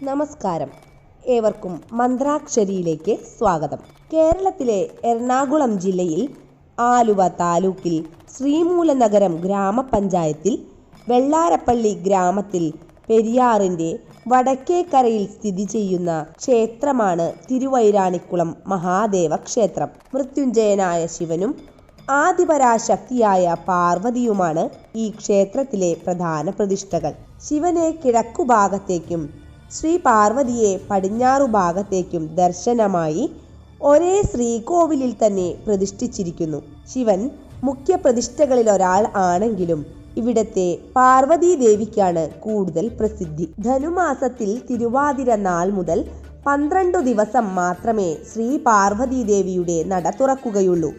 നമസ്കാരം, ഏവർക്കും മന്ത്രാക്ഷരിയിലേക്ക് സ്വാഗതം. കേരളത്തിലെ എറണാകുളം ജില്ലയിൽ ആലുവ താലൂക്കിൽ ശ്രീമൂലനഗരം ഗ്രാമപഞ്ചായത്തിൽ വെള്ളാരപ്പള്ളി ഗ്രാമത്തിൽ പെരിയാറിൻ്റെ വടക്കേക്കരയിൽ സ്ഥിതി ചെയ്യുന്ന ക്ഷേത്രമാണ് തിരുവൈരാണിക്കുളം മഹാദേവ ക്ഷേത്രം. മൃത്യുഞ്ജയനായ ശിവനും ആദിപരാശക്തിയായ പാർവതിയുമാണ് ഈ ക്ഷേത്രത്തിലെ പ്രധാന പ്രതിഷ്ഠകൾ. ശിവനെ കിഴക്കുഭാഗത്തേക്കും ശ്രീ പാർവതിയെ പടിഞ്ഞാറു ഭാഗത്തേക്കും ദർശനമായി ഒരേ ശ്രീകോവിലിൽ തന്നെ പ്രതിഷ്ഠിച്ചിരിക്കുന്നു. ശിവൻ മുഖ്യ പ്രതിഷ്ഠകളിലൊരാൾ ആണെങ്കിലും ഇവിടത്തെ പാർവതീ ദേവിക്കാണ് കൂടുതൽ പ്രസിദ്ധി. ധനുമാസത്തിൽ തിരുവാതിര നാൾ മുതൽ 12 ദിവസം മാത്രമേ ശ്രീ പാർവതീ ദേവിയുടെ നട തുറക്കുകയുള്ളൂ.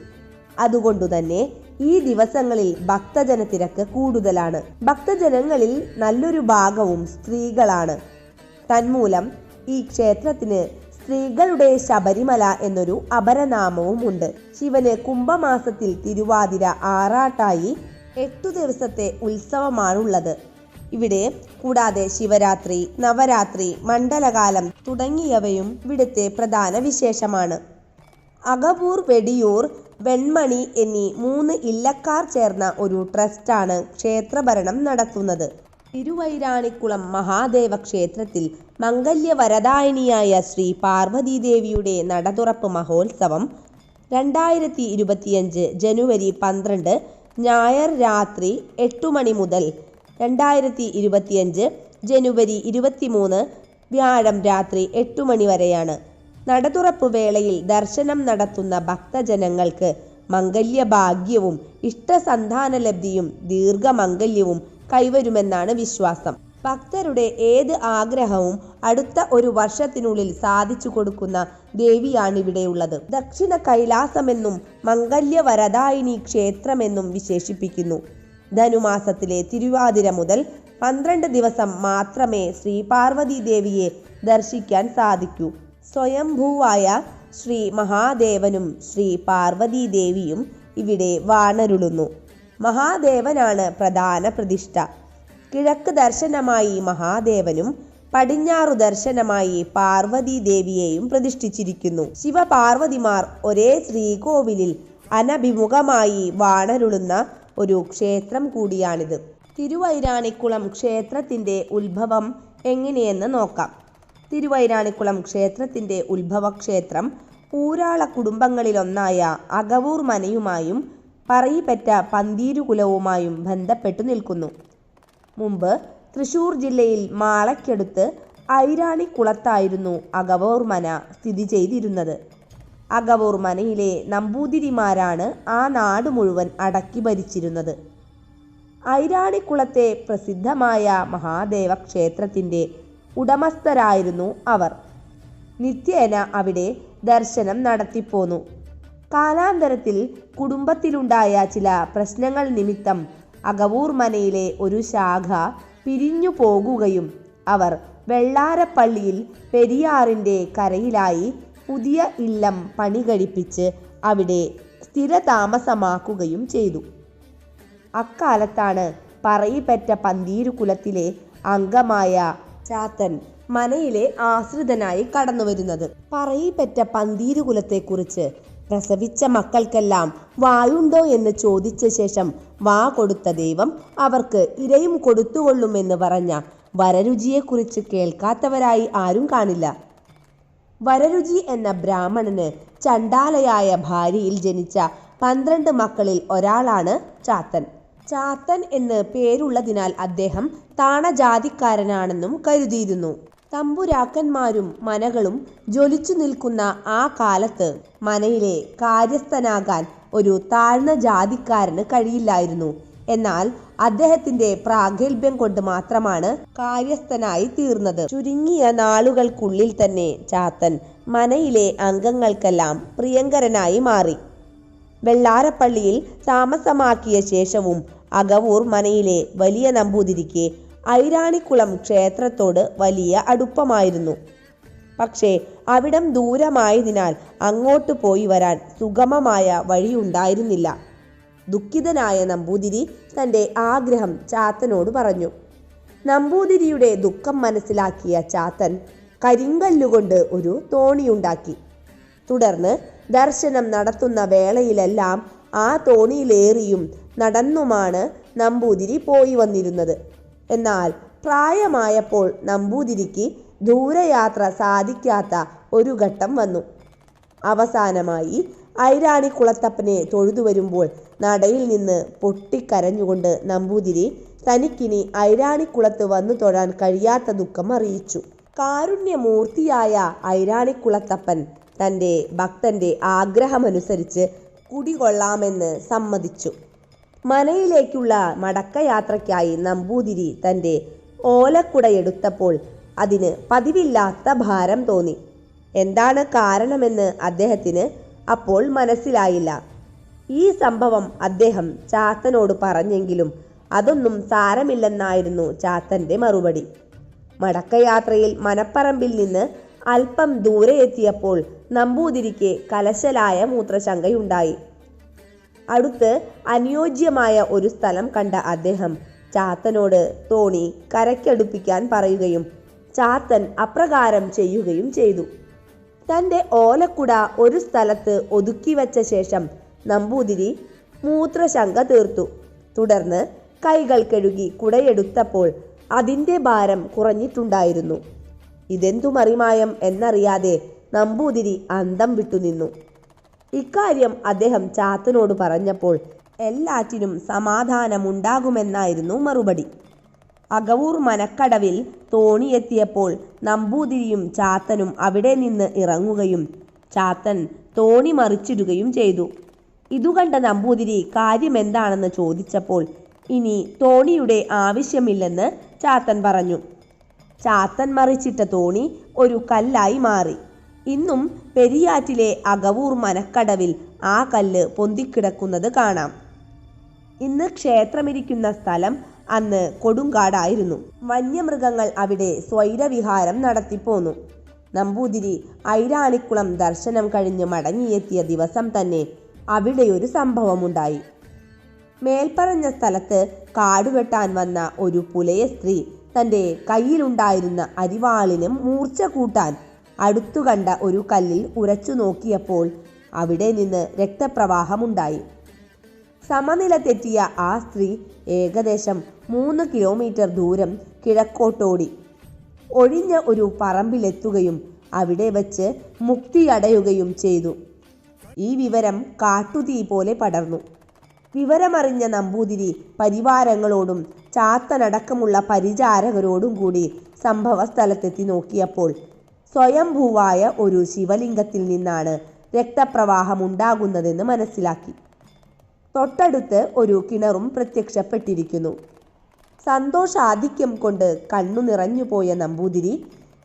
അതുകൊണ്ടുതന്നെ ഈ ദിവസങ്ങളിൽ ഭക്തജന തിരക്ക് കൂടുതലാണ്. ഭക്തജനങ്ങളിൽ നല്ലൊരു ഭാഗവും സ്ത്രീകളാണ്. തന്മൂലം ഈ ക്ഷേത്രത്തിന് സ്ത്രീകളുടെ ശബരിമല എന്നൊരു അപരനാമവും ഉണ്ട്. ശിവന് കുംഭമാസത്തിൽ തിരുവാതിര ആറാട്ടായി 8 ദിവസത്തെ ഉത്സവമാണുള്ളത്. ഇവിടെ കൂടാതെ ശിവരാത്രി, നവരാത്രി, മണ്ഡലകാലം തുടങ്ങിയവയും ഇവിടുത്തെ പ്രധാന വിശേഷമാണ്. അകവൂർ, വെടിയൂർ, വെൺമണി എന്നീ 3 ഇല്ലക്കാർ ചേർന്ന ഒരു ട്രസ്റ്റാണ് ക്ഷേത്രഭരണം നടത്തുന്നത്. തിരുവൈരാണിക്കുളം മഹാദേവ ക്ഷേത്രത്തിൽ മംഗല്യവരദായിനിയായ ശ്രീ പാർവതീദേവിയുടെ നടതുറപ്പ് മഹോത്സവം 2025 ജനുവരി 12 ഞായർ രാത്രി 8 മണി മുതൽ 2025 ജനുവരി 23 വ്യാഴം രാത്രി 8 മണി വരെയാണ്. നടതുറപ്പ് വേളയിൽ ദർശനം നടത്തുന്ന ഭക്തജനങ്ങൾക്ക് മംഗല്യഭാഗ്യവും ഇഷ്ടസന്താനലബ്ധിയും ദീർഘമംഗല്യവും കൈവരുമെന്നാണ് വിശ്വാസം. ഭക്തരുടെ ഏത് ആഗ്രഹവും അടുത്ത ഒരു വർഷത്തിനുള്ളിൽ സാധിച്ചു കൊടുക്കുന്ന ദേവിയാണിവിടെയുള്ളത്. ദക്ഷിണ കൈലാസമെന്നും മംഗല്യവരദായിനി ക്ഷേത്രമെന്നും വിശേഷിപ്പിക്കുന്നു. ധനുമാസത്തിലെ തിരുവാതിര മുതൽ 12 ദിവസം മാത്രമേ ശ്രീ പാർവതീ ദേവിയെ ദർശിക്കാൻ സാധിക്കൂ. സ്വയംഭൂവായ ശ്രീ മഹാദേവനും ശ്രീ പാർവതീ ദേവിയും ഇവിടെ വാണരുളുന്നു. മഹാദേവനാണ് പ്രധാന പ്രതിഷ്ഠ. കിഴക്ക് ദർശനമായി മഹാദേവനും പടിഞ്ഞാറു ദർശനമായി പാർവതീ ദേവിയെയും പ്രതിഷ്ഠിച്ചിരിക്കുന്നു. ശിവപാർവതിമാർ ഒരേ ശ്രീകോവിലിൽ അനഭിമുഖമായി വാണരുളുന്ന ഒരു ക്ഷേത്രം കൂടിയാണിത്. തിരുവൈരാണിക്കുളം ക്ഷേത്രത്തിൻ്റെ ഉത്ഭവം എങ്ങനെയെന്ന് നോക്കാം. തിരുവൈരാണിക്കുളം ക്ഷേത്രത്തിൻ്റെ ഉത്ഭവക്ഷേത്രം ഊരാള കുടുംബങ്ങളിലൊന്നായ അകവൂർ മനയുമായും പറയിപ്പറ്റ പന്തീരുകുലവുമായും ബന്ധപ്പെട്ടു നിൽക്കുന്നു. മുമ്പ് തൃശൂർ ജില്ലയിൽ മാളയ്ക്കടുത്ത് ഐരാണിക്കുളത്തായിരുന്നു അകവൂർ മന സ്ഥിതി ചെയ്തിരുന്നത്. അകവൂർ മനയിലെ നമ്പൂതിരിമാരാണ് ആ നാട് മുഴുവൻ അടക്കി ഭരിച്ചിരുന്നത്. ഐരാണിക്കുളത്തെ പ്രസിദ്ധമായ മഹാദേവ ക്ഷേത്രത്തിൻ്റെ ഉടമസ്ഥരായിരുന്നു അവർ. നിത്യേന അവിടെ ദർശനം നടത്തിപ്പോന്നു. കാലാന്തരത്തിൽ കുടുംബത്തിലുണ്ടായ ചില പ്രശ്നങ്ങൾ നിമിത്തം അകവൂർ മനയിലെ ഒരു ശാഖ പിരിഞ്ഞു പോകുകയും അവർ വെള്ളാരപ്പള്ളിയിൽ പെരിയാറിൻ്റെ കരയിലായി പുതിയ ഇല്ലം പണി കഴിപ്പിച്ച് അവിടെ സ്ഥിരതാമസമാക്കുകയും ചെയ്തു. അക്കാലത്താണ് പറയിപ്പറ്റ പന്തീരുകുലത്തിലെ അംഗമായ ചാത്തൻ മനയിലെ ആശ്രിതനായി കടന്നു വരുന്നത്. പറയിപ്പറ്റ പന്തീരുകുലത്തെക്കുറിച്ച് പ്രസവിച്ച മക്കൾക്കെല്ലാം വായുണ്ടോ എന്ന് ചോദിച്ച ശേഷം വാ കൊടുത്ത ദൈവം അവർക്ക് ഇരയും കൊടുത്തുകൊള്ളുമെന്ന് പറഞ്ഞ വരരുചിയെക്കുറിച്ച് കേൾക്കാത്തവരായി ആരും കാണില്ല. വരരുചി എന്ന ബ്രാഹ്മണന് ചണ്ടാലയായ ഭാര്യയിൽ ജനിച്ച 12 മക്കളിൽ ഒരാളാണ് ചാത്തൻ. ചാത്തൻ എന്ന് പേരുള്ളതിനാൽ അദ്ദേഹം താണജാതിക്കാരനാണെന്നും കരുതിയിരുന്നു. തമ്പുരാക്കന്മാരും മനകളും ജ്വലിച്ചു നിൽക്കുന്ന ആ കാലത്ത് മനയിലെ കാര്യസ്ഥനാകാൻ ഒരു താഴ്ന്ന ജാതിക്കാരന് കഴിയില്ലായിരുന്നു. എന്നാൽ അദ്ദേഹത്തിൻ്റെ പ്രാഗൽഭ്യം കൊണ്ട് മാത്രമാണ് കാര്യസ്ഥനായി തീർന്നത്. ചുരുങ്ങിയ നാളുകൾക്കുള്ളിൽ തന്നെ ചാത്തൻ മനയിലെ അംഗങ്ങൾക്കെല്ലാം പ്രിയങ്കരനായി മാറി. വെള്ളാരപ്പള്ളിയിൽ താമസമാക്കിയ ശേഷവും അകവൂർ മനയിലെ വലിയ നമ്പൂതിരിക്ക് ഐരാണിക്കുളം ക്ഷേത്രത്തോട് വലിയ അടുപ്പമായിരുന്നു. പക്ഷേ അവിടം ദൂരമായതിനാൽ അങ്ങോട്ട് പോയി വരാൻ സുഗമമായ വഴിയുണ്ടായിരുന്നില്ല. ദുഃഖിതനായ നമ്പൂതിരി തൻ്റെ ആഗ്രഹം ചാത്തനോട് പറഞ്ഞു. നമ്പൂതിരിയുടെ ദുഃഖം മനസ്സിലാക്കിയ ചാത്തൻ കരിങ്കല്ലുകൊണ്ട് ഒരു തോണിയുണ്ടാക്കി. തുടർന്ന് ദർശനം നടത്തുന്ന വേളയിലെല്ലാം ആ തോണിയിലേറിയും നടന്നുമാണ് നമ്പൂതിരി പോയി വന്നിരുന്നത്. എന്നാൽ പ്രായമായപ്പോൾ നമ്പൂതിരിക്ക് ദൂരയാത്ര സാധിക്കാത്ത ഒരു ഘട്ടം വന്നു. അവസാനമായി ഐരാണിക്കുളത്തപ്പനെ തൊഴുതു വരുമ്പോൾ നടയിൽ നിന്ന് പൊട്ടിക്കരഞ്ഞുകൊണ്ട് നമ്പൂതിരി തനിക്കിനി ഐരാണിക്കുളത്ത് വന്നു തൊഴാൻ കഴിയാത്ത ദുഃഖം അറിയിച്ചു. കാരുണ്യമൂർത്തിയായ ഐരാണിക്കുളത്തപ്പൻ തൻ്റെ ഭക്തന്റെ ആഗ്രഹമനുസരിച്ച് കുടികൊള്ളാമെന്ന് സമ്മതിച്ചു. മനയിലേക്കുള്ള മടക്കയാത്രയ്ക്കായി നമ്പൂതിരി തൻ്റെ ഓലക്കുടയെടുത്തപ്പോൾ അതിന് പതിവില്ലാത്ത ഭാരം തോന്നി. എന്താണ് കാരണമെന്ന് അദ്ദേഹത്തിന് അപ്പോൾ മനസ്സിലായില്ല. ഈ സംഭവം അദ്ദേഹം ചാത്തനോട് പറഞ്ഞെങ്കിലും അതൊന്നും സാരമില്ലെന്നായിരുന്നു ചാത്തൻ്റെ മറുപടി. മടക്കയാത്രയിൽ മനപ്പറമ്പിൽ നിന്ന് അല്പം ദൂരെ എത്തിയപ്പോൾ നമ്പൂതിരിക്ക് കലശലായ മൂത്രശങ്കയുണ്ടായി. അടുത്ത് അനുയോജ്യമായ ഒരു സ്ഥലം കണ്ട അദ്ദേഹം ചാത്തനോട് തോണി കരയ്ക്കടുപ്പിക്കാൻ പറയുകയും ചാത്തൻ അപ്രകാരം ചെയ്യുകയും ചെയ്തു. തൻ്റെ ഓലക്കുട ഒരു സ്ഥലത്ത് ഒതുക്കി വച്ച ശേഷം നമ്പൂതിരി മൂത്രശങ്ക തീർത്തു. തുടർന്ന് കൈകൾ കഴുകി കുടയെടുത്തപ്പോൾ അതിൻ്റെ ഭാരം കുറഞ്ഞിട്ടുണ്ടായിരുന്നു. ഇതെന്തു മറിമായം എന്നറിയാതെ നമ്പൂതിരി അന്തം വിട്ടുനിന്നു. ഇക്കാര്യം അദ്ദേഹം ചാത്തനോട് പറഞ്ഞപ്പോൾ എല്ലാറ്റിനും സമാധാനമുണ്ടാകുമെന്നായിരുന്നു മറുപടി. അകവൂർ മനക്കടവിൽ തോണിയെത്തിയപ്പോൾ നമ്പൂതിരിയും ചാത്തനും അവിടെ നിന്ന് ഇറങ്ങുകയും ചാത്തൻ തോണി മറിച്ചിടുകയും ചെയ്തു. ഇതുകണ്ട നമ്പൂതിരി കാര്യമെന്താണെന്ന് ചോദിച്ചപ്പോൾ ഇനി തോണിയുടെ ആവശ്യമില്ലെന്ന് ചാത്തൻ പറഞ്ഞു. ചാത്തൻ മറിച്ചിട്ട തോണി ഒരു കല്ലായി മാറി. ഇന്നും പെരിയാറ്റിലെ അകവൂർ മനക്കടവിൽ ആ കല്ല് പൊന്തിക്കിടക്കുന്നത് കാണാം. ഇന്ന് ക്ഷേത്രമിരിക്കുന്ന സ്ഥലം അന്ന് കൊടുങ്കാടായിരുന്നു. വന്യമൃഗങ്ങൾ അവിടെ സ്വൈരവിഹാരം നടത്തിപ്പോന്നു. നമ്പൂതിരി ഐരാണിക്കുളം ദർശനം കഴിഞ്ഞ് മടങ്ങിയെത്തിയ ദിവസം തന്നെ അവിടെയൊരു സംഭവമുണ്ടായി. മേൽപ്പറഞ്ഞ സ്ഥലത്ത് കാടുവെട്ടാൻ വന്ന ഒരു പുലയ സ്ത്രീ തൻ്റെ കയ്യിലുണ്ടായിരുന്ന അരിവാളിനും മൂർച്ച കൂട്ടാൻ അടുത്തു കണ്ട ഒരു കല്ലിൽ ഉരച്ചു നോക്കിയപ്പോൾ അവിടെ നിന്ന് രക്തപ്രവാഹമുണ്ടായി. സമനില തെറ്റിയ ആ സ്ത്രീ ഏകദേശം 3 കിലോമീറ്റർ ദൂരം കിഴക്കോട്ടോടി ഒഴിഞ്ഞ ഒരു പറമ്പിലെത്തുകയും അവിടെ വച്ച് മുക്തിയടയുകയും ചെയ്തു. ഈ വിവരം കാട്ടുതീ പോലെ പടർന്നു. വിവരമറിഞ്ഞ നമ്പൂതിരി പരിവാരങ്ങളോടും ചാത്തനടക്കമുള്ള പരിചാരകരോടും കൂടി സംഭവ സ്ഥലത്തെത്തി നോക്കിയപ്പോൾ സ്വയംഭൂവായ ഒരു ശിവലിംഗത്തിൽ നിന്നാണ് രക്തപ്രവാഹമുണ്ടാകുന്നതെന്ന് മനസ്സിലാക്കി. തൊട്ടടുത്ത് ഒരു കിണറും പ്രത്യക്ഷപ്പെട്ടിരിക്കുന്നു. സന്തോഷാധിക്യം കൊണ്ട് കണ്ണു നിറഞ്ഞുപോയ നമ്പൂതിരി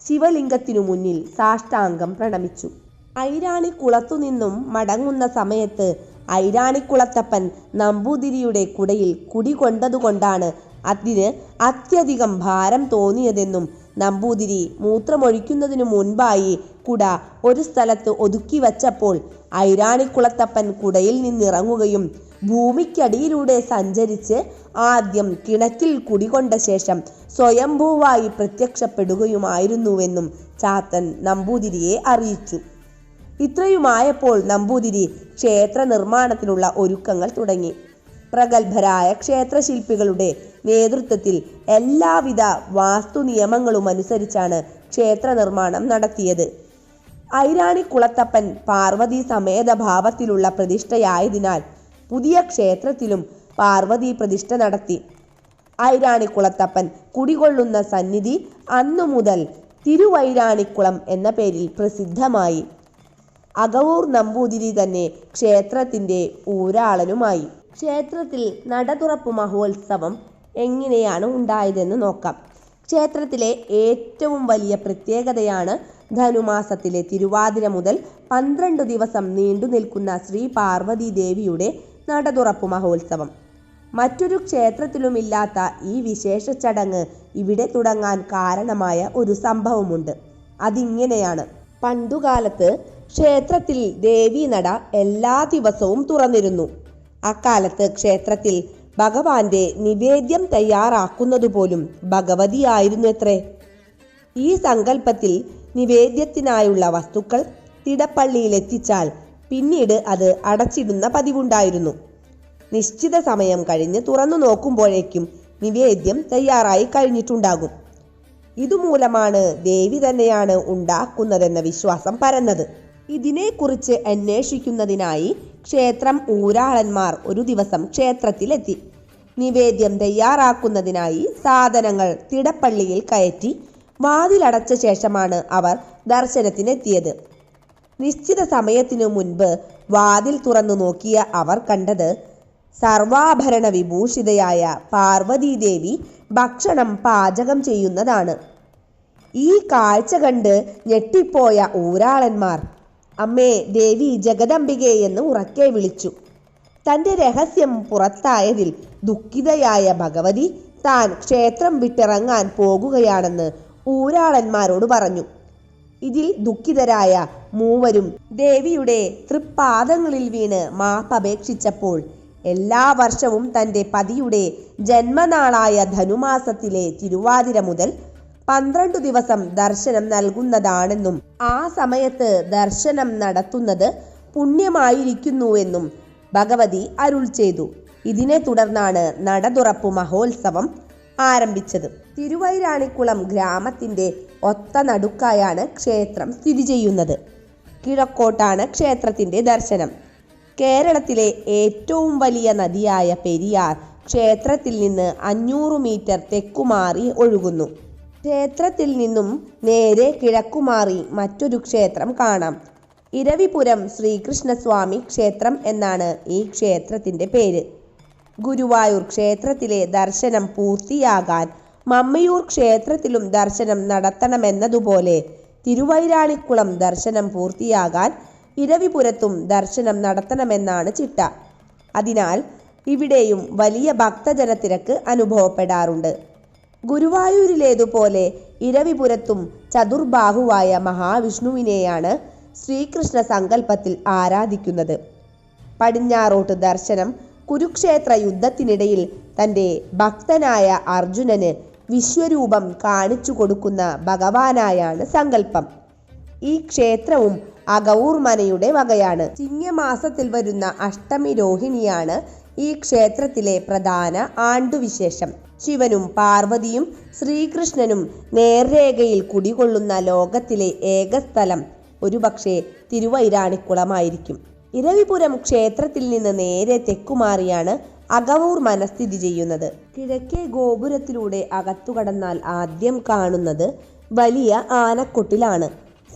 ശിവലിംഗത്തിനു മുന്നിൽ സാഷ്ടാംഗം പ്രണമിച്ചു. ഐരാണിക്കുളത്തുനിന്നും മടങ്ങുന്ന സമയത്ത് ഐരാണിക്കുളത്തപ്പൻ നമ്പൂതിരിയുടെ കുടയിൽ കുടികൊണ്ടതുകൊണ്ടാണ് അതിന് അത്യധികം ഭാരം തോന്നിയതെന്നും നമ്പൂതിരി മൂത്രമൊഴിക്കുന്നതിനു മുൻപായി കുട ഒരു സ്ഥലത്ത് ഒതുക്കി വച്ചപ്പോൾ ഐരാണിക്കുളത്തപ്പൻ കുടയിൽ നിന്നിറങ്ങുകയും ഭൂമിക്കടിയിലൂടെ സഞ്ചരിച്ച് ആദ്യം കിണറ്റിൽ കുടികൊണ്ട ശേഷം സ്വയംഭൂവായി പ്രത്യക്ഷപ്പെടുകയുമായിരുന്നുവെന്നും ചാത്തൻ നമ്പൂതിരിയെ അറിയിച്ചു. ഇത്രയുമായപ്പോൾ നമ്പൂതിരി ക്ഷേത്ര നിർമ്മാണത്തിനുള്ള ഒരുക്കങ്ങൾ തുടങ്ങി. പ്രഗത്ഭരായ ക്ഷേത്രശില്പികളുടെ നേതൃത്വത്തിൽ എല്ലാവിധ വാസ്തു നിയമങ്ങളും അനുസരിച്ചാണ് ക്ഷേത്ര നിർമ്മാണം നടത്തിയത്. ഐരാണിക്കുളത്തപ്പൻ പാർവതി സമേത ഭാവത്തിലുള്ള പ്രതിഷ്ഠയായതിനാൽ പുതിയ ക്ഷേത്രത്തിലും പാർവതി പ്രതിഷ്ഠ നടത്തി. ഐരാണിക്കുളത്തപ്പൻ കുടികൊള്ളുന്ന സന്നിധി അന്നു മുതൽ തിരുവൈരാണിക്കുളം എന്ന പേരിൽ പ്രസിദ്ധമായി. അകവൂർ നമ്പൂതിരി തന്നെ ക്ഷേത്രത്തിൻ്റെ ഊരാളനുമായി. ക്ഷേത്രത്തിൽ നടതുറപ്പ് മഹോത്സവം എങ്ങനെയാണ് ഉണ്ടായതെന്ന് നോക്കാം. ക്ഷേത്രത്തിലെ ഏറ്റവും വലിയ പ്രത്യേകതയാണ് ധനുമാസത്തിലെ തിരുവാതിര മുതൽ 12 ദിവസം നീണ്ടു നിൽക്കുന്ന ശ്രീ പാർവതി ദേവിയുടെ നടതുറപ്പ് മഹോത്സവം. മറ്റൊരു ക്ഷേത്രത്തിലുമില്ലാത്ത ഈ വിശേഷ ചടങ്ങ് ഇവിടെ തുടങ്ങാൻ കാരണമായ ഒരു സംഭവമുണ്ട്. അതിങ്ങനെയാണ്. പണ്ടുകാലത്ത് ക്ഷേത്രത്തിൽ ദേവീനട എല്ലാ ദിവസവും തുറന്നിരുന്നു. അക്കാലത്ത് ക്ഷേത്രത്തിൽ ഭഗവാന്റെ നിവേദ്യം തയ്യാറാക്കുന്നതുപോലും ഭഗവതിയായിരുന്നു എത്രേ. ഈ സങ്കല്പത്തിൽ നിവേദ്യത്തിനായുള്ള വസ്തുക്കൾ തിടപ്പള്ളിയിൽ എത്തിച്ചാൽ പിന്നീട് അത് അടച്ചിടുന്ന പതിവുണ്ടായിരുന്നു. നിശ്ചിത സമയം കഴിഞ്ഞ് തുറന്നു നോക്കുമ്പോഴേക്കും നിവേദ്യം തയ്യാറായി കഴിഞ്ഞിട്ടുണ്ടാകും. ഇതുമൂലമാണ് ദേവി തന്നെയാണ് ഉണ്ടാക്കുന്നതെന്ന വിശ്വാസം പരന്നത്. ഇതിനെക്കുറിച്ച് അന്വേഷിക്കുന്നതിനായി ക്ഷേത്രം ഊരാളന്മാർ ഒരു ദിവസം ക്ഷേത്രത്തിലെത്തി. നിവേദ്യം തയ്യാറാക്കുന്നതിനായി സാധനങ്ങൾ തിടപ്പള്ളിയിൽ കയറ്റി വാതിലടച്ച ശേഷമാണ് അവർ ദർശനത്തിനെത്തിയത്. നിശ്ചിത സമയത്തിനു മുൻപ് വാതിൽ തുറന്നു നോക്കിയ അവർ കണ്ടത് സർവാഭരണ വിഭൂഷിതയായ പാർവതീദേവി ഭക്ഷണം പാചകം ചെയ്യുന്നതാണ്. ഈ കാഴ്ച കണ്ട് ഞെട്ടിപ്പോയ ഊരാളന്മാർ അമ്മേ ദേവി ജഗദംബികെ എന്ന് ഉറക്കെ വിളിച്ചു. തൻ്റെ രഹസ്യം പുറത്തായതിൽ ദുഃഖിതയായ ഭഗവതി താൻ ക്ഷേത്രം വിട്ടിറങ്ങാൻ പോകുകയാണെന്ന് ഊരാളന്മാരോട് പറഞ്ഞു. ഇതിൽ ദുഃഖിതരായ മൂവരും ദേവിയുടെ തൃപ്പാദങ്ങളിൽ വീണ് മാപ്പപേക്ഷിച്ചപ്പോൾ എല്ലാ വർഷവും തൻ്റെ പതിയുടെ ജന്മനാളായ ധനുമാസത്തിലെ തിരുവാതിര മുതൽ 12 ദിവസം ദർശനം നൽകുന്നതാണെന്നും ആ സമയത്ത് ദർശനം നടത്തുന്നത് പുണ്യമായിരിക്കുന്നുവെന്നും ഭഗവതി അരുൾ ചെയ്തു. ഇതിനെ തുടർന്നാണ് നടതുറപ്പു മഹോത്സവം ആരംഭിച്ചത്. തിരുവൈരാണിക്കുളം ഗ്രാമത്തിൻ്റെ ഒത്ത നടുക്കായാണ് ക്ഷേത്രം സ്ഥിതി ചെയ്യുന്നത്. കിഴക്കോട്ടാണ് ക്ഷേത്രത്തിൻ്റെ ദർശനം. കേരളത്തിലെ ഏറ്റവും വലിയ നദിയായ പെരിയാർ ക്ഷേത്രത്തിൽ നിന്ന് 500 മീറ്റർ തെക്കുമാറി ഒഴുകുന്നു. ക്ഷേത്രത്തിൽ നിന്നും നേരെ കിഴക്കുമാറി മറ്റൊരു ക്ഷേത്രം കാണാം. ഇരവിപുരം ശ്രീകൃഷ്ണസ്വാമി ക്ഷേത്രം എന്നാണ് ഈ ക്ഷേത്രത്തിൻ്റെ പേര്. ഗുരുവായൂർ ക്ഷേത്രത്തിലെ ദർശനം പൂർത്തിയാകാൻ മമ്മയൂർ ക്ഷേത്രത്തിലും ദർശനം നടത്തണമെന്നതുപോലെ തിരുവൈരാണിക്കുളം ദർശനം പൂർത്തിയാകാൻ ഇരവിപുരത്തും ദർശനം നടത്തണമെന്നാണ് ചിട്ട. അതിനാൽ ഇവിടെയും വലിയ ഭക്തജനത്തിരക്ക് അനുഭവപ്പെടാറുണ്ട്. ഗുരുവായൂരിലേതുപോലെ ഇരവിപുരത്തും ചതുർബാഹുവായ മഹാവിഷ്ണുവിനെയാണ് ശ്രീകൃഷ്ണ സങ്കല്പത്തിൽ ആരാധിക്കുന്നത്. പടിഞ്ഞാറോട്ട് ദർശനം കുരുക്ഷേത്ര യുദ്ധത്തിനിടയിൽ തൻ്റെ ഭക്തനായ അർജുനന് വിശ്വരൂപം കാണിച്ചു കൊടുക്കുന്ന ഭഗവാനായാണ് സങ്കല്പം. ഈ ക്ഷേത്രവും അകവൂർ മനയുടെ വകയാണ്. ചിങ്ങമാസത്തിൽ വരുന്ന അഷ്ടമി രോഹിണിയാണ് ഈ ക്ഷേത്രത്തിലെ പ്രധാന ആണ്ടുവിശേഷം. ശിവനും പാർവതിയും ശ്രീകൃഷ്ണനും നേർരേഖയിൽ കുടികൊള്ളുന്ന ലോകത്തിലെ ഏക സ്ഥലം ഒരുപക്ഷെ തിരുവൈരാണിക്കുളമായിരിക്കും. ഇരവിപുരം ക്ഷേത്രത്തിൽ നിന്ന് നേരെ തെക്കുമാറിയാണ് അകവൂർ മന സ്ഥിതി ചെയ്യുന്നത്. കിഴക്കേ ഗോപുരത്തിലൂടെ അകത്തു കടന്നാൽ ആദ്യം കാണുന്നത് വലിയ ആനക്കൊട്ടിലാണ്.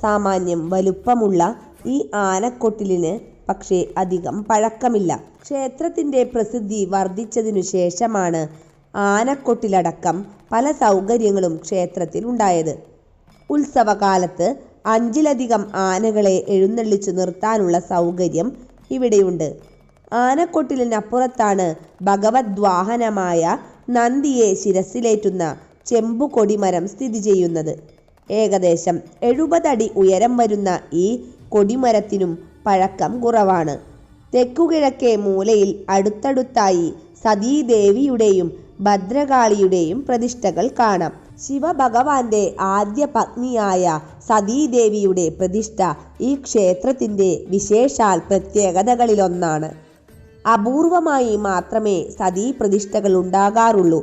സാമാന്യം വലുപ്പമുള്ള ഈ ആനക്കൊട്ടിലിന് പക്ഷേ അധികം പഴക്കമില്ല. ക്ഷേത്രത്തിൻ്റെ പ്രസിദ്ധി വർദ്ധിച്ചതിനു ശേഷമാണ് ആനക്കൊട്ടിലടക്കം പല സൗകര്യങ്ങളും ക്ഷേത്രത്തിൽ ഉണ്ടായത്. ഉത്സവകാലത്ത് 5ലധികം ആനകളെ എഴുന്നള്ളിച്ചു നിർത്താനുള്ള സൗകര്യം ഇവിടെയുണ്ട്. ആനക്കൊട്ടിലിനപ്പുറത്താണ് ഭഗവദ്വാഹനമായ നന്ദിയെ ശിരസിലേറ്റുന്ന ചെമ്പുകൊടിമരം സ്ഥിതി ചെയ്യുന്നത്. ഏകദേശം 70 അടി ഉയരം വരുന്ന ഈ കൊടിമരത്തിനും പഴക്കം കുറവാണ്. തെക്കുകിഴക്കേ മൂലയിൽ അടുത്തടുത്തായി സതീദേവിയുടെയും ഭദ്രകാളിയുടെയും പ്രതിഷ്ഠകൾ കാണാം. ശിവഭഗവാന്റെ ആദ്യ പത്നിയായ സതീദേവിയുടെ പ്രതിഷ്ഠ ഈ ക്ഷേത്രത്തിൻ്റെ വിശേഷാൽ പ്രത്യേകതകളിലൊന്നാണ്. അപൂർവമായി മാത്രമേ സതീ പ്രതിഷ്ഠകൾ ഉണ്ടാകാറുള്ളൂ.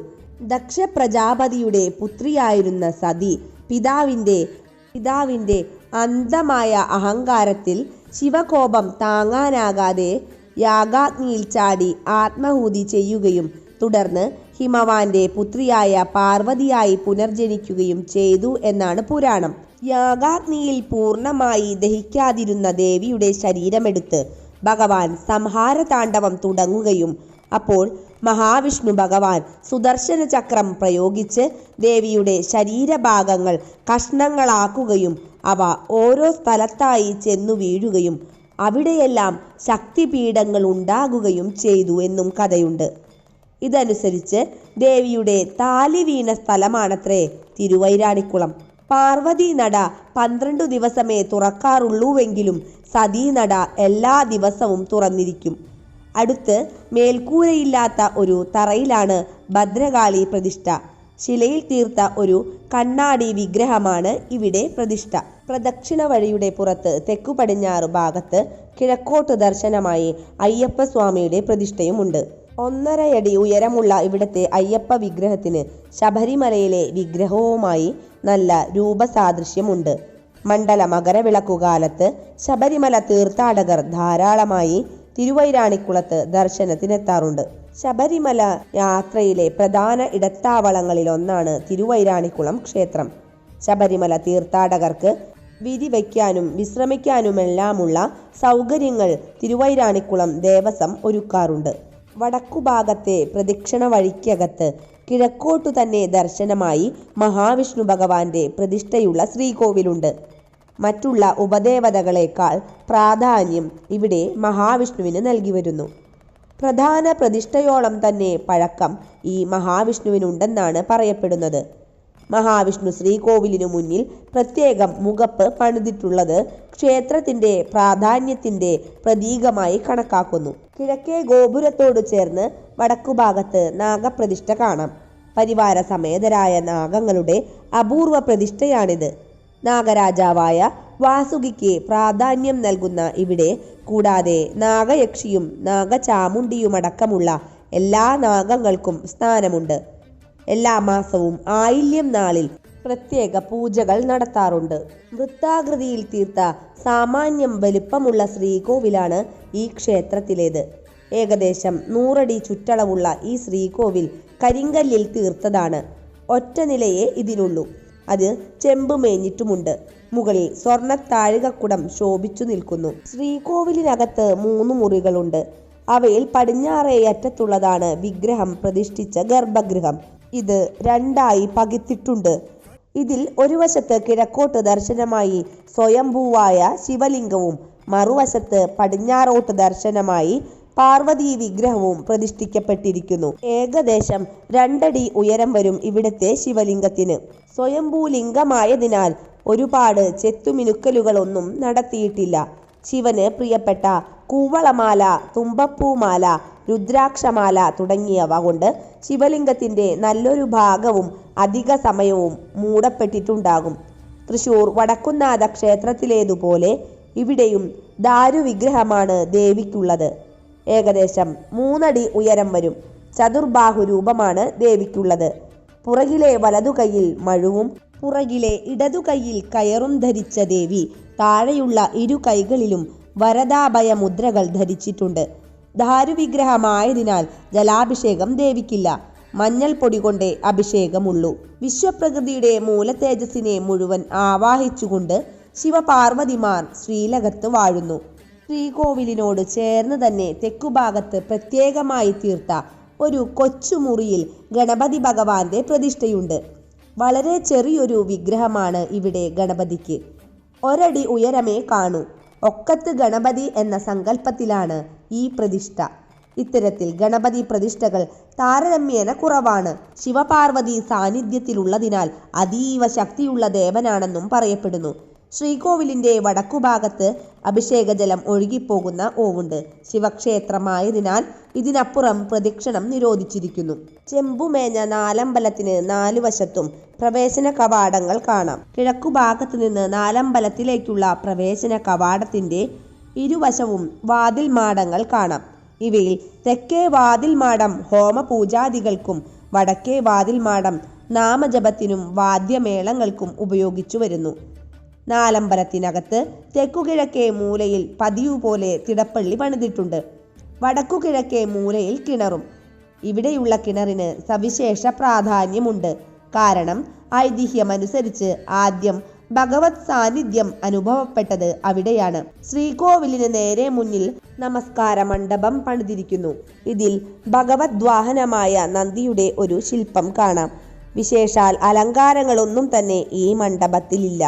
ദക്ഷ പ്രജാപതിയുടെ പുത്രിയായിരുന്ന സതി പിതാവിൻ്റെ അന്ധമായ അഹങ്കാരത്തിൽ ശിവകോപം താങ്ങാനാകാതെ യാഗാഗ്നിയിൽ ചാടി ആത്മാഹൂതി ചെയ്യുകയും തുടർന്ന് ഹിമവാന്റെ പുത്രിയായ പാർവതിയായി പുനർജനിക്കുകയും ചെയ്തു എന്നാണ് പുരാണം. യാഗാഗ്നിയിൽ പൂർണ്ണമായി ദഹിക്കാതിരുന്ന ദേവിയുടെ ശരീരമെടുത്ത് ഭഗവാൻ സംഹാര താണ്ഡവം തുടങ്ങുകയും അപ്പോൾ മഹാവിഷ്ണു ഭഗവാൻ സുദർശന ചക്രം പ്രയോഗിച്ച് ദേവിയുടെ ശരീരഭാഗങ്ങൾ കഷ്ണങ്ങളാക്കുകയും അവ ഓരോ സ്ഥലത്തായി ചെന്നു വീഴുകയും അവിടെയെല്ലാം ശക്തിപീഠങ്ങൾ ഉണ്ടാകുകയും ചെയ്തു എന്നും കഥയുണ്ട്. ഇതനുസരിച്ച് ദേവിയുടെ താലി വീണ സ്ഥലമാണത്രേ തിരുവൈരാണിക്കുളം. പാർവതി നട 12 ദിവസമേ തുറക്കാറുള്ളൂവെങ്കിലും സതീനട എല്ലാ ദിവസവും തുറന്നിരിക്കും. അടുത്ത് മേൽക്കൂരയില്ലാത്ത ഒരു തറയിലാണ് ഭദ്രകാളി പ്രതിഷ്ഠ. ശിലയിൽ തീർത്ത ഒരു കണ്ണാടി വിഗ്രഹമാണ് ഇവിടെ പ്രതിഷ്ഠ. പ്രദക്ഷിണ വഴിയുടെ പുറത്ത് തെക്കു പടിഞ്ഞാറ് ഭാഗത്ത് കിഴക്കോട്ട് ദർശനമായി അയ്യപ്പസ്വാമിയുടെ പ്രതിഷ്ഠയുമുണ്ട്. 1.5 അടി ഉയരമുള്ള ഇവിടത്തെ അയ്യപ്പ വിഗ്രഹത്തിന് ശബരിമലയിലെ വിഗ്രഹവുമായി നല്ല രൂപസാദൃശ്യമുണ്ട്. മണ്ഡല മകരവിളക്കുകാലത്ത് ശബരിമല തീർത്ഥാടകർ ധാരാളമായി തിരുവൈരാണിക്കുളത്ത് ദർശനത്തിനെത്താറുണ്ട്. ശബരിമല യാത്രയിലെ പ്രധാന ഇടത്താവളങ്ങളിലൊന്നാണ് തിരുവൈരാണിക്കുളം ക്ഷേത്രം. ശബരിമല തീർത്ഥാടകർക്ക് വിരിവയ്ക്കാനും വിശ്രമിക്കാനുമെല്ലാമുള്ള സൗകര്യങ്ങൾ തിരുവൈരാണിക്കുളം ദേവസ്വം ഒരുക്കാറുണ്ട്. വടക്കുഭാഗത്തെ പ്രദക്ഷിണ വഴിക്കകത്ത് കിഴക്കോട്ടു തന്നെ ദർശനമായി മഹാവിഷ്ണു ഭഗവാന്റെ പ്രതിഷ്ഠയുള്ള ശ്രീകോവിലുണ്ട്. മറ്റുള്ള ഉപദേവതകളെക്കാൾ പ്രാധാന്യം ഇവിടെ മഹാവിഷ്ണുവിന് നൽകി വരുന്നു. പ്രധാന പ്രതിഷ്ഠയോളം തന്നെ പഴക്കം ഈ മഹാവിഷ്ണുവിനുണ്ടെന്നാണ് പറയപ്പെടുന്നത്. മഹാവിഷ്ണു ശ്രീകോവിലിനു മുന്നിൽ പ്രത്യേകം മുഖപ്പ് പണിതിട്ടുള്ളത് ക്ഷേത്രത്തിന്റെ പ്രാധാന്യത്തിന്റെ പ്രതീകമായി കണക്കാക്കുന്നു. കിഴക്കേ ഗോപുരത്തോട് ചേർന്ന് വടക്കുഭാഗത്ത് നാഗപ്രതിഷ്ഠ കാണാം. പരിവാര സമേതരായ നാഗങ്ങളുടെ അപൂർവ പ്രതിഷ്ഠയാണിത്. നാഗരാജാവായ വാസുകിക്ക് പ്രാധാന്യം നൽകുന്ന ഇവിടെ കൂടാതെ നാഗയക്ഷിയും നാഗചാമുണ്ടിയുമടക്കമുള്ള എല്ലാ നാഗങ്ങൾക്കും സ്ഥാനമുണ്ട്. എല്ലാ മാസവും ആയില്യം നാളിൽ പ്രത്യേക പൂജകൾ നടത്താറുണ്ട്. വൃത്താകൃതിയിൽ തീർത്ത സാമാന്യം വലിപ്പമുള്ള ശ്രീകോവിലാണ് ഈ ക്ഷേത്രത്തിലേത്. ഏകദേശം 100 അടി ചുറ്റളവുള്ള ഈ ശ്രീകോവിൽ കരിങ്കല്ലിൽ തീർത്തതാണ്. ഒറ്റ നിലയെ ഇതിനുള്ളൂ. അത് ചെമ്പുമേഞ്ഞിട്ടുമുണ്ട്. മുകളിൽ സ്വർണ്ണത്താഴികക്കുടം ശോഭിച്ചു നിൽക്കുന്നു. ശ്രീകോവിലിനകത്ത് 3 മുറികളുണ്ട്. അവയിൽ പടിഞ്ഞാറേ അറ്റത്തുള്ളതാണ് വിഗ്രഹം പ്രതിഷ്ഠിച്ച ഗർഭഗൃഹം. ഇത് 2ആയി പകിത്തിട്ടുണ്ട്. ഇതിൽ ഒരു വശത്ത് കിഴക്കോട്ട് ദർശനമായി സ്വയംഭൂവായ ശിവലിംഗവും മറുവശത്ത് പടിഞ്ഞാറോട്ട് ദർശനമായി പാർവതീ വിഗ്രഹവും പ്രതിഷ്ഠിക്കപ്പെട്ടിരിക്കുന്നു. ഏകദേശം 2 അടി ഉയരം വരും ഇവിടുത്തെ ശിവലിംഗത്തിന്. സ്വയംഭൂലിംഗമായതിനാൽ ഒരുപാട് ചെത്തുമിനുക്കലുകളൊന്നും നടത്തിയിട്ടില്ല. ശിവന് പ്രിയപ്പെട്ട കൂവളമാല, തുമ്പപ്പൂമാല, രുദ്രാക്ഷമാല തുടങ്ങിയവ കൊണ്ട് ശിവലിംഗത്തിന്റെ നല്ലൊരു ഭാഗവും അധിക സമയവും മൂടപ്പെട്ടിട്ടുണ്ടാകും. തൃശൂർ വടക്കുന്നാഥ ക്ഷേത്രത്തിലേതുപോലെ ഇവിടെയും ദാരുവിഗ്രഹമാണ് ദേവിക്കുള്ളത്. ഏകദേശം 3 അടി ഉയരം വരും. ചതുർബാഹു രൂപമാണ് ദേവിക്കുള്ളത്. പുറകിലെ വലതുകൈയിൽ മഴുവും പുറകിലെ ഇടതുകൈയിൽ കയറും ധരിച്ച ദേവി താഴെയുള്ള 2 കൈകളിലും വരദാഭയ മുദ്രകൾ ധരിച്ചിട്ടുണ്ട്. ദാരുവിഗ്രഹമായതിനാൽ ജലാഭിഷേകം ദേവിക്കില്ല. മഞ്ഞൾ പൊടി കൊണ്ടേ അഭിഷേകമുള്ളൂ. വിശ്വപ്രകൃതിയുടെ മൂലതേജസ്സിനെ മുഴുവൻ ആവാഹിച്ചുകൊണ്ട് ശിവപാർവതിമാർ ശ്രീലകത്ത് വാഴുന്നു. ശ്രീകോവിലിനോട് ചേർന്ന് തന്നെ തെക്കുഭാഗത്ത് പ്രത്യേകമായി തീർത്ത ഒരു കൊച്ചുമുറിയിൽ ഗണപതി ഭഗവാന്റെ പ്രതിഷ്ഠയുണ്ട്. വളരെ ചെറിയൊരു വിഗ്രഹമാണ് ഇവിടെ ഗണപതിക്ക്. 1 അടി ഉയരമേ കാണൂ. ഒക്കത്ത് ഗണപതി എന്ന സങ്കല്പത്തിലാണ് ഈ പ്രതിഷ്ഠ. ഇത്തരത്തിൽ ഗണപതി പ്രതിഷ്ഠകൾ താരതമ്യേന കുറവാണ്. ശിവപാർവതി സാന്നിധ്യത്തിലുള്ളതിനാൽ അതീവ ശക്തിയുള്ള ദേവനാണെന്നും പറയപ്പെടുന്നു. ശ്രീകോവിലിന്റെ വടക്കുഭാഗത്ത് അഭിഷേകജലം ഒഴുകിപ്പോകുന്ന ഓവുണ്ട്. ശിവക്ഷേത്രമായതിനാൽ ഇതിനപ്പുറം പ്രദക്ഷിണം നിരോധിച്ചിരിക്കുന്നു. ചെമ്പുമേഞ്ഞ നാലമ്പലത്തിന് 4 വശത്തും പ്രവേശന കവാടങ്ങൾ കാണാം. കിഴക്കുഭാഗത്ത് നിന്ന് നാലമ്പലത്തിലേക്കുള്ള പ്രവേശന കവാടത്തിന്റെ ഇരുവശവും വാതിൽ മാടങ്ങൾ കാണാം. ഇവയിൽ തെക്കേ വാതിൽ മാടം ഹോമപൂജാദികൾക്കും വടക്കേ വാതിൽ മാടം നാമജപത്തിനും വാദ്യമേളങ്ങൾക്കും ഉപയോഗിച്ചു വരുന്നു. നാലമ്പലത്തിനകത്ത് തെക്കുകിഴക്കേ മൂലയിൽ പതിവ് പോലെ തിടപ്പള്ളി പണിതിട്ടുണ്ട്. വടക്കുകിഴക്കേ മൂലയിൽ കിണറും. ഇവിടെയുള്ള കിണറിന് സവിശേഷ പ്രാധാന്യമുണ്ട്. കാരണം ഐതിഹ്യമനുസരിച്ച് ആദ്യം ഭഗവത് സാന്നിധ്യം അനുഭവപ്പെട്ടത് അവിടെയാണ്. ശ്രീകോവിലിന് നേരെ മുന്നിൽ നമസ്കാര മണ്ഡപം പണിതിരിക്കുന്നു. ഇതിൽ ഭഗവത് വാഹനമായ നന്ദിയുടെ ഒരു ശില്പം കാണാം. വിശേഷാൽ അലങ്കാരങ്ങളൊന്നും തന്നെ ഈ മണ്ഡപത്തിലില്ല.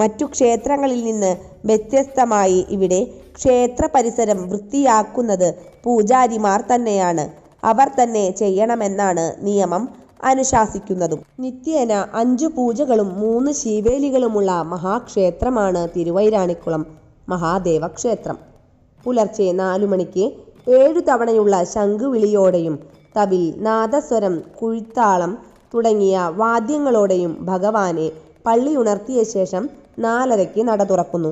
മറ്റു ക്ഷേത്രങ്ങളിൽ നിന്ന് വ്യത്യസ്തമായി ഇവിടെ ക്ഷേത്ര പരിസരം വൃത്തിയാക്കുന്നത് പൂജാരിമാർ തന്നെയാണ്. അവർ തന്നെ ചെയ്യണമെന്നാണ് നിയമം അനുശാസിക്കുന്നതും. നിത്യേന 5 പൂജകളും 3 ശീവേലികളുമുള്ള മഹാക്ഷേത്രമാണ് തിരുവൈരാണിക്കുളം മഹാദേവ ക്ഷേത്രം. പുലർച്ചെ 4 മണിക്ക് 7 തവണയുള്ള ശംഖുവിളിയോടെയും തവിൽ, നാദസ്വരം, കുഴിത്താളം തുടങ്ങിയ വാദ്യങ്ങളോടെയും ഭഗവാനെ പള്ളി ഉണർത്തിയ ശേഷം 4:30-ക്ക് നട തുറക്കുന്നു.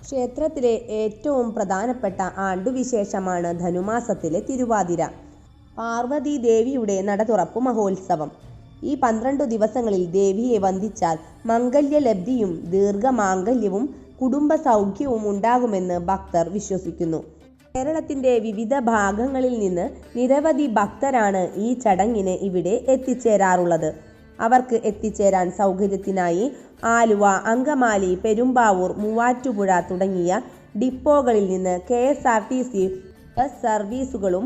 ക്ഷേത്രത്തിലെ ഏറ്റവും പ്രധാനപ്പെട്ട ആണ്ടുവിശേഷമാണ് ധനുമാസത്തിലെ തിരുവാതിര. പാർവതി ദേവിയുടെ നടതുറപ്പു മഹോത്സവം. ഈ 12 ദിവസങ്ങളിൽ ദേവിയെ വന്ദിച്ചാൽ മംഗല്യലബ്ധിയും ദീർഘമാംഗല്യവും കുടുംബ സൗഖ്യവും ഉണ്ടാകുമെന്ന് ഭക്തർ വിശ്വസിക്കുന്നു. കേരളത്തിന്റെ വിവിധ ഭാഗങ്ങളിൽ നിന്ന് നിരവധി ഭക്തരാണ് ഈ ചടങ്ങിന് ഇവിടെ എത്തിച്ചേരാറുള്ളത്. അവർക്ക് എത്തിച്ചേരാൻ സൗകര്യത്തിനായി ആലുവ, അങ്കമാലി, പെരുമ്പാവൂർ, മൂവാറ്റുപുഴ തുടങ്ങിയ ഡിപ്പോകളിൽ നിന്ന് KSRTC ബസ് സർവീസുകളും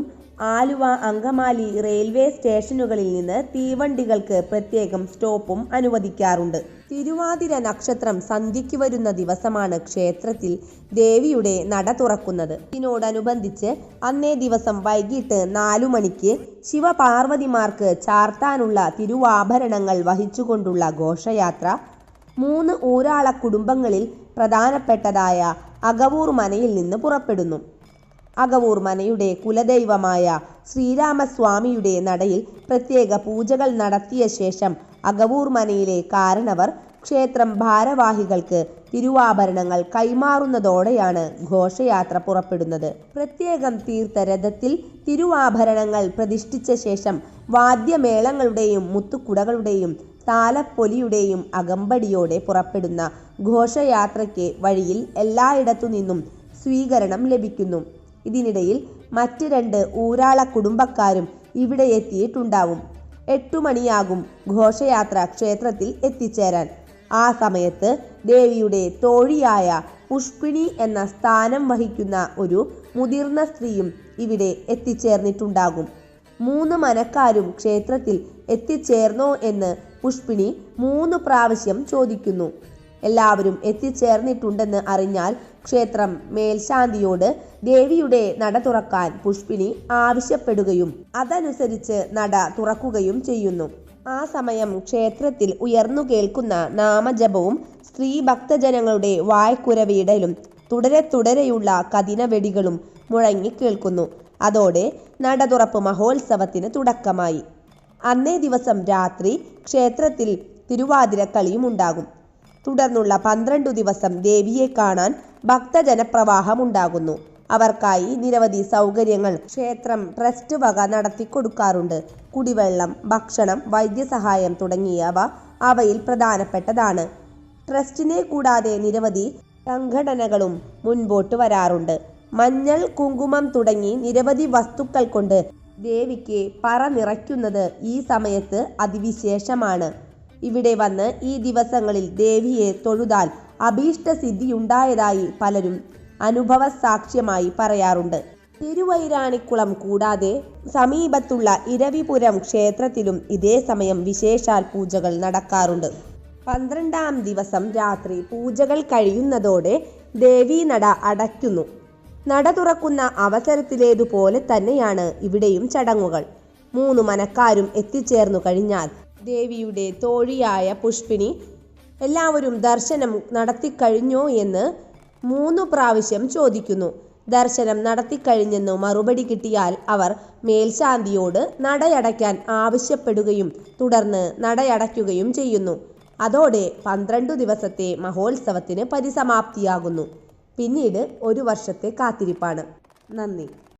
ആലുവ, അങ്കമാലി റെയിൽവേ സ്റ്റേഷനുകളിൽ നിന്ന് തീവണ്ടികൾക്ക് പ്രത്യേകം സ്റ്റോപ്പും അനുവദിക്കാറുണ്ട്. തിരുവാതിര നക്ഷത്രം സന്ധ്യയ്ക്ക് വരുന്ന ദിവസമാണ് ക്ഷേത്രത്തിൽ ദേവിയുടെ നട തുറക്കുന്നത്. ഇതിനോടനുബന്ധിച്ച് അന്നേ ദിവസം വൈകിട്ട് 4 മണിക്ക് ശിവപാർവതിമാർക്ക് ചാർത്താനുള്ള തിരുവാഭരണങ്ങൾ വഹിച്ചുകൊണ്ടുള്ള ഘോഷയാത്ര 3 ഊരാള കുടുംബങ്ങളിൽ പ്രധാനപ്പെട്ടതായ അകവൂർ മനയിൽ നിന്ന് പുറപ്പെടുന്നു. അകവൂർ മനയുടെ കുലദൈവമായ ശ്രീരാമസ്വാമിയുടെ നടയിൽ പ്രത്യേക പൂജകൾ നടത്തിയ ശേഷം അകവൂർ മനയിലെ കാരണവർ ക്ഷേത്രം ഭാരവാഹികൾക്ക് തിരുവാഭരണങ്ങൾ കൈമാറുന്നതോടെയാണ് ഘോഷയാത്ര പുറപ്പെടുന്നത്. പ്രത്യേകം തീർത്ത രഥത്തിൽ തിരുവാഭരണങ്ങൾ പ്രതിഷ്ഠിച്ച ശേഷം വാദ്യമേളങ്ങളുടെയും മുത്തുക്കുടകളുടെയും താലപ്പൊലിയുടെയും അകമ്പടിയോടെ പുറപ്പെടുന്ന ഘോഷയാത്രയ്ക്ക് വഴിയിൽ എല്ലായിടത്തു നിന്നും സ്വീകരണം ലഭിക്കുന്നു. ഇതിനിടയിൽ മറ്റ് 2 ഊരാള കുടുംബക്കാരും ഇവിടെ എത്തിയിട്ടുണ്ടാവും. 8 മണിയാകും ഘോഷയാത്ര ക്ഷേത്രത്തിൽ എത്തിച്ചേരാൻ. ആ സമയത്ത് ദേവിയുടെ തോഴിയായ പുഷ്പിണി എന്ന സ്ഥാനം വഹിക്കുന്ന ഒരു മുതിർന്ന സ്ത്രീയും ഇവിടെ എത്തിച്ചേർന്നിട്ടുണ്ടാകും. 3 മനക്കാരും ക്ഷേത്രത്തിൽ എത്തിച്ചേർന്നോ എന്ന് പുഷ്പിണി 3 പ്രാവശ്യം ചോദിക്കുന്നു. എല്ലാവരും എത്തിച്ചേർന്നിട്ടുണ്ടെന്ന് അറിഞ്ഞാൽ ക്ഷേത്രം മേൽശാന്തിയോട് ദേവിയുടെ നട തുറക്കാൻ പുഷ്പിണി ആവശ്യപ്പെടുകയും അതനുസരിച്ച് നട തുറക്കുകയും ചെയ്യുന്നു. ആ സമയം ക്ഷേത്രത്തിൽ ഉയർന്നു കേൾക്കുന്ന നാമജപവും സ്ത്രീ ഭക്തജനങ്ങളുടെ വായ്ക്കുരവിടലും തുടരെയുള്ള കതിനവെടികളും മുഴങ്ങി കേൾക്കുന്നു. അതോടെ നട തുറപ്പ് മഹോത്സവത്തിന് തുടക്കമായി. അന്നേ ദിവസം രാത്രി ക്ഷേത്രത്തിൽ തിരുവാതിരക്കളിയും ഉണ്ടാകും. തുടർന്നുള്ള 12 ദിവസം ദേവിയെ കാണാൻ ഭക്തജനപ്രവാഹമുണ്ടാകുന്നു. അവർക്കായി നിരവധി സൗകര്യങ്ങൾ ക്ഷേത്രം ട്രസ്റ്റ് വക നടത്തിക്കൊടുക്കാറുണ്ട്. കുടിവെള്ളം, ഭക്ഷണം, വൈദ്യസഹായം തുടങ്ങിയവ അവയിൽ പ്രധാനപ്പെട്ടതാണ്. ട്രസ്റ്റിനെ കൂടാതെ നിരവധി സംഘടനകളും മുൻപോട്ട് വരാറുണ്ട്. മഞ്ഞൾ, കുങ്കുമം തുടങ്ങി നിരവധി വസ്തുക്കൾ കൊണ്ട് ദേവിക്ക് പറ നിറയ്ക്കുന്നത് ഈ സമയത്ത് അതിവിശേഷമാണ്. ഇവിടെ വന്ന് ഈ ദിവസങ്ങളിൽ ദേവിയെ തൊഴുതാൽ അഭീഷ്ടസിദ്ധിയുണ്ടായതായി പലരും അനുഭവ സാക്ഷ്യമായി പറയാറുണ്ട്. തിരുവൈരാണിക്കുളം കൂടാതെ സമീപത്തുള്ള ഇരവിപുരം ക്ഷേത്രത്തിലും ഇതേ സമയം വിശേഷാൽ പൂജകൾ നടക്കാറുണ്ട്. 12-ാം ദിവസം രാത്രി പൂജകൾ കഴിയുന്നതോടെ ദേവീനട അടയ്ക്കുന്നു. നട തുറക്കുന്ന അവസരത്തിലേതുപോലെ തന്നെയാണ് ഇവിടെയും ചടങ്ങുകൾ. 3 മനക്കാരും എത്തിച്ചേർന്നു കഴിഞ്ഞാൽ ദേവിയുടെ തോഴിയായ പുഷ്പിണി എല്ലാവരും ദർശനം നടത്തിക്കഴിഞ്ഞോ എന്ന് 3 പ്രാവശ്യം ചോദിക്കുന്നു. ദർശനം നടത്തിക്കഴിഞ്ഞെന്നു മറുപടി കിട്ടിയാൽ അവർ മേൽശാന്തിയോട് നടയടയ്ക്കാൻ ആവശ്യപ്പെടുകയും തുടർന്ന് നടയടയ്ക്കുകയും ചെയ്യുന്നു. അതോടെ 12 ദിവസത്തെ മഹോത്സവത്തിന് പരിസമാപ്തിയാകുന്നു. പിന്നീട് 1 വർഷത്തെ കാത്തിരിപ്പാണ്. നന്ദി.